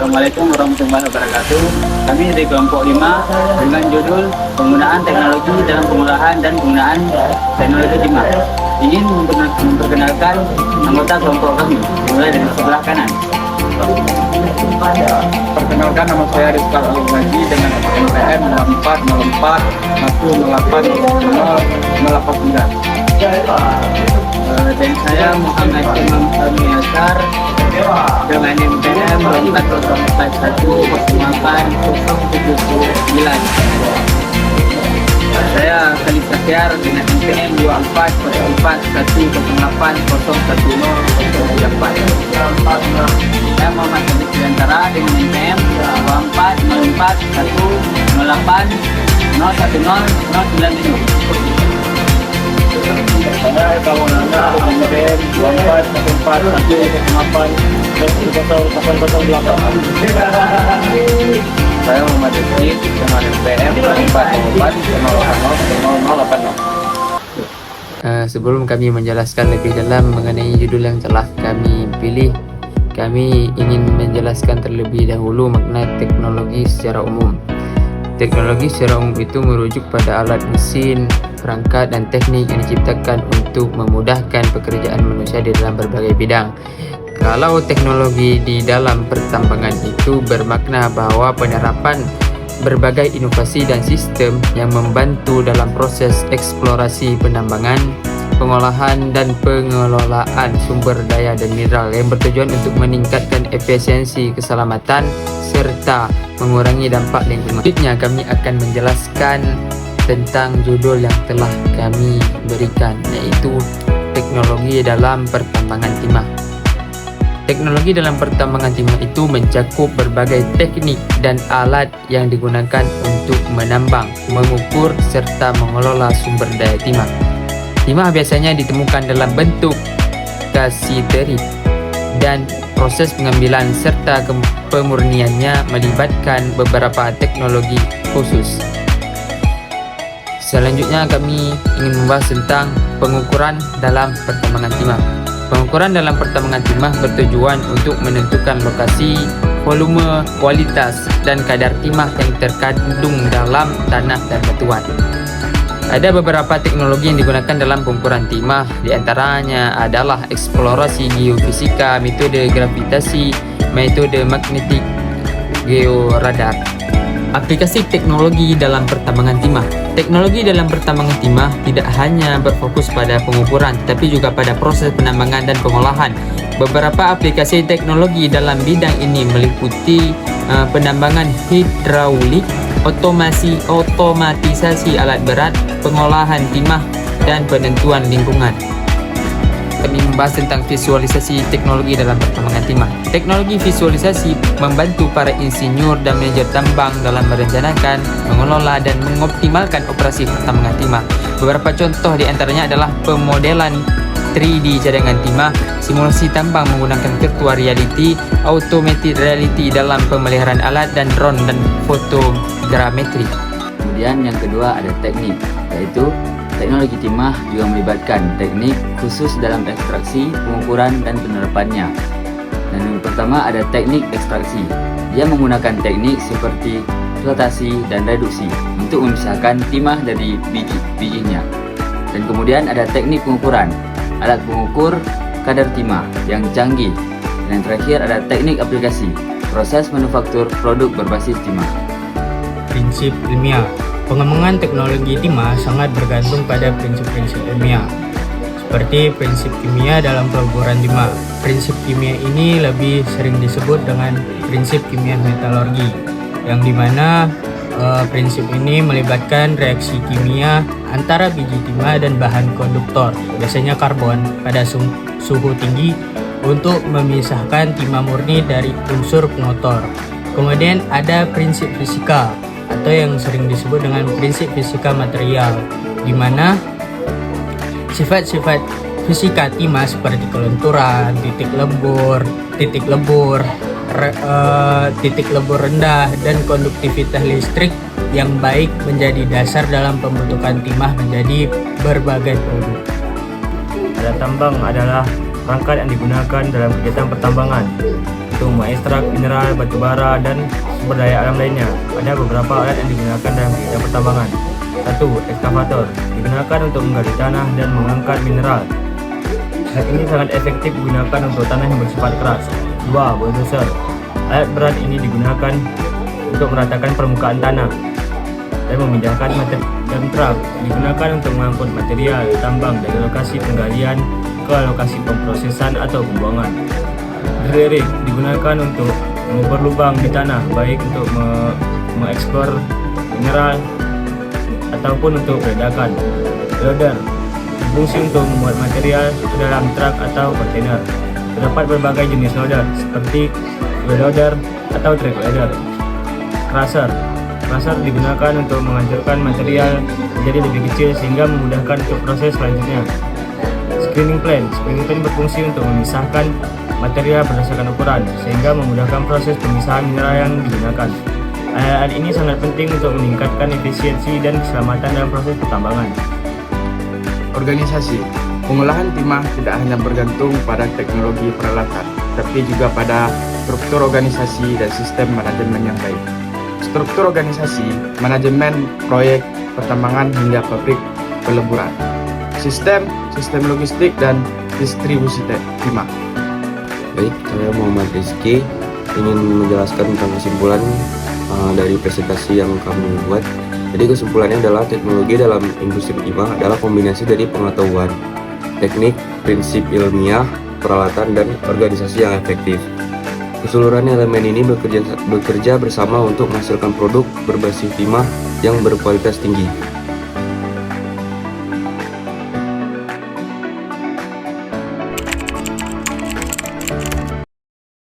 Assalamualaikum warahmatullahi wabarakatuh. Kami dari kelompok 5 dengan judul penggunaan teknologi dalam pengolahan dan penggunaan teknologi timah. Ingin memperkenalkan anggota kelompok kami, mulai dari sebelah kanan. Perkenalkan, nama saya Rizkal Alim Haji dengan NPM 0404 Dan saya Muhammad Imam Yasar dengan NPM 40410809. Saya Khalid Sakyar dengan NPM 240808101034. Saya Muhammad Khalid Dirantara dengan NPM 240808101095. Saya Kawanana dengan NPM 24041008. Saya Muhammad Yusuf dengan NPM 4040880. Sebelum kami menjelaskan lebih dalam mengenai judul yang telah kami pilih, kami ingin menjelaskan terlebih dahulu makna teknologi secara umum. Teknologi secara umum itu merujuk pada alat mesin, perangkat, dan teknik yang diciptakan untuk memudahkan pekerjaan manusia di dalam berbagai bidang. Kalau teknologi di dalam pertambangan itu bermakna bahwa penerapan berbagai inovasi dan sistem yang membantu dalam proses eksplorasi penambangan, pengolahan, dan pengelolaan sumber daya dan mineral yang bertujuan untuk meningkatkan efisiensi, keselamatan, serta mengurangi dampak lingkungan. Selanjutnya kami akan menjelaskan tentang judul yang telah kami berikan, yaitu teknologi dalam pertambangan timah. Teknologi dalam pertambangan timah itu mencakup berbagai teknik dan alat yang digunakan untuk menambang, mengukur, serta mengelola sumber daya timah. Timah biasanya ditemukan dalam bentuk kasiterit, dan proses pengambilan serta pemurniannya melibatkan beberapa teknologi khusus. Selanjutnya kami ingin membahas tentang pengukuran dalam pertambangan timah. Pengukuran dalam pertambangan timah bertujuan untuk menentukan lokasi, volume, kualitas, dan kadar timah yang terkandung dalam tanah dan batuan. Ada beberapa teknologi yang digunakan dalam pengukuran timah, diantaranya adalah eksplorasi geofisika, metode gravitasi, metode magnetik, georadar. Aplikasi teknologi dalam pertambangan timah. Teknologi dalam pertambangan timah tidak hanya berfokus pada pengukuran, tetapi juga pada proses penambangan dan pengolahan. Beberapa aplikasi teknologi dalam bidang ini meliputi penambangan hidraulik, otomatisasi alat berat, pengolahan timah, dan penentuan lingkungan. Kami membahas tentang visualisasi teknologi dalam pertambangan timah. Teknologi visualisasi membantu para insinyur dan manajer tambang dalam merencanakan, mengelola, dan mengoptimalkan operasi pertambangan timah. Beberapa contoh diantaranya adalah pemodelan 3D cadangan timah, simulasi tambang menggunakan virtual reality, augmented reality dalam pemeliharaan alat, dan drone dan fotogrametri. Kemudian yang kedua ada teknik, yaitu teknologi timah juga melibatkan teknik khusus dalam ekstraksi, pengukuran, dan penerapannya. Dan yang pertama ada teknik ekstraksi. Dia menggunakan teknik seperti flotasi dan reduksi untuk memisahkan timah dari bijinya. Dan kemudian ada teknik pengukuran, alat pengukur kadar timah yang canggih. Dan yang terakhir ada teknik aplikasi, proses manufaktur produk berbasis timah. Prinsip ilmiah. Pengembangan teknologi timah sangat bergantung pada prinsip-prinsip ilmiah, seperti prinsip kimia dalam peleburan timah. Prinsip kimia ini lebih sering disebut dengan prinsip kimia metalurgi, yang dimana prinsip ini melibatkan reaksi kimia antara biji timah dan bahan konduktor, biasanya karbon, pada suhu tinggi untuk memisahkan timah murni dari unsur pengotor. Kemudian ada prinsip fisika, atau yang sering disebut dengan prinsip fisika material, di mana sifat-sifat fisika timah seperti kelenturan, titik lebur rendah, dan konduktivitas listrik yang baik menjadi dasar dalam pembentukan timah menjadi berbagai produk. Alat tambang adalah perangkat yang digunakan dalam kegiatan pertambangan. untuk mengekstrak mineral, batu bara, dan sumber daya alam lainnya. Ada beberapa alat yang digunakan dalam kegiatan pertambangan. 1. Ekskavator digunakan untuk menggali tanah dan mengangkat mineral. Alat ini sangat efektif digunakan untuk tanah yang bersifat keras. 2. Bulldozer. Alat berat ini digunakan untuk meratakan permukaan tanah dan memindahkan dan truk digunakan untuk mengangkut material tambang dari lokasi penggalian ke lokasi pemprosesan atau pembuangan. Drill rig digunakan untuk mengubur lubang di tanah, baik untuk mengeksplor mineral ataupun untuk ledakan. Loader berfungsi untuk membuat material ke dalam truk atau kontainer. Terdapat berbagai jenis loader seperti wheel loader atau track loader. Crusher digunakan untuk menghancurkan material menjadi lebih kecil sehingga memudahkan untuk proses selanjutnya. Screening plane berfungsi untuk memisahkan material berdasarkan ukuran sehingga memudahkan proses pemisahan mineral yang digunakan. Alat ini sangat penting untuk meningkatkan efisiensi dan keselamatan dalam proses pertambangan. Organisasi. Pengolahan timah tidak hanya bergantung pada teknologi peralatan, tapi juga pada struktur organisasi dan sistem manajemen yang baik. Struktur organisasi, manajemen, proyek, pertambangan hingga pabrik peleburan. Sistem logistik dan distribusi timah. Baik, saya Muhammad Rizky ingin menjelaskan tentang kesimpulan dari presentasi yang kami buat. Jadi kesimpulannya adalah teknologi dalam industri timah adalah kombinasi dari pengetahuan, teknik, prinsip ilmiah, peralatan, dan organisasi yang efektif. Keseluruhan elemen ini bekerja bersama untuk menghasilkan produk berbasis timah yang berkualitas tinggi.